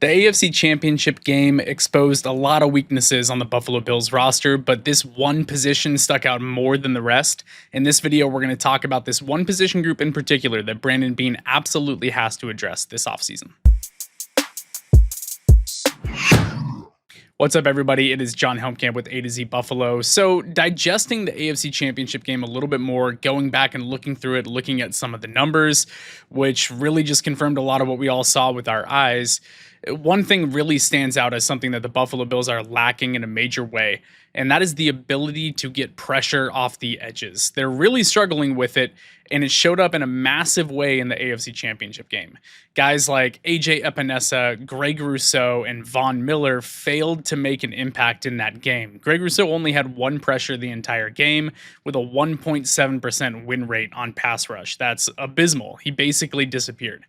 The AFC Championship game exposed a lot of weaknesses on the Buffalo Bills roster, but this one position stuck out more than the rest. In this video, we're going to talk about this one position group in particular that Brandon Beane absolutely has to address this offseason. What's up, everybody? It is Jon Helmkamp with A to Z Buffalo. So, digesting the AFC Championship game a little bit more, going back and looking through it, looking at some of the numbers, which really just confirmed a lot of what we all saw with our eyes. One thing really stands out as something that the Buffalo Bills are lacking in a major way, and that is the ability to get pressure off the edges. They're really struggling with it, and it showed up in a massive way in the AFC Championship game. Guys like AJ Epinesa, Greg Rousseau, and Von Miller failed to make an impact in that game. Greg Rousseau only had one pressure the entire game with a 1.7% win rate on pass rush. That's abysmal. He basically disappeared.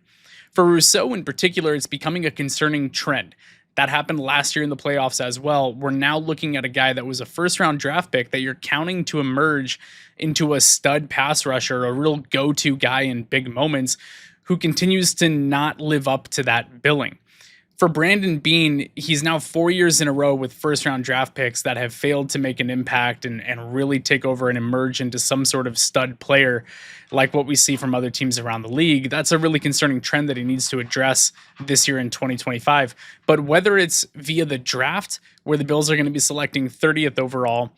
For Rousseau in particular, it's becoming a concerning trend. That happened last year in the playoffs as well. We're now looking at a guy that was a first-round draft pick that you're counting to emerge into a stud pass rusher, a real go-to guy in big moments, who continues to not live up to that billing. For Brandon Beane, he's now 4 years in a row with first-round draft picks that have failed to make an impact and really take over and emerge into some sort of stud player like what we see from other teams around the league. That's a really concerning trend that he needs to address this year in 2025. But whether it's via the draft, where the Bills are going to be selecting 30th overall,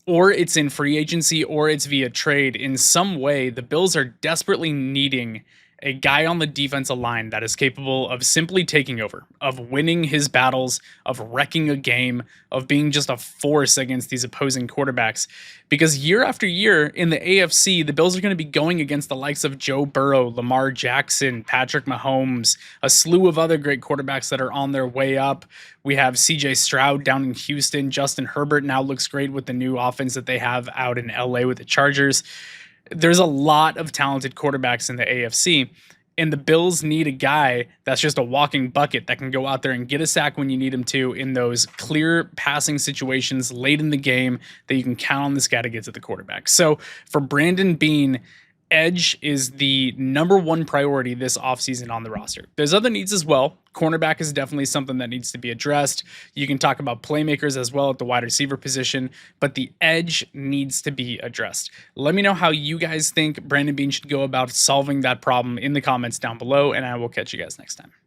or it's in free agency, or it's via trade, in some way, the Bills are desperately needing a guy on the defensive line that is capable of simply taking over, of winning his battles, of wrecking a game, of being just a force against these opposing quarterbacks. Because year after year in the AFC, the Bills are going to be going against the likes of Joe Burrow, Lamar Jackson, Patrick Mahomes, a slew of other great quarterbacks that are on their way up. We have CJ Stroud down in Houston. Justin Herbert now looks great with the new offense that they have out in LA with the Chargers. There's a lot of talented quarterbacks in the AFC, and the Bills need a guy that's just a walking bucket that can go out there and get a sack when you need him to in those clear passing situations late in the game that you can count on this guy to get to the quarterback. So for Brandon Beane, edge is the number one priority this offseason on the roster. There's other needs as well. Cornerback is definitely something that needs to be addressed. You can talk about playmakers as well at the wide receiver position, but the edge needs to be addressed. Let me know how you guys think Brandon Beane should go about solving that problem in the comments down below, and I will catch you guys next time.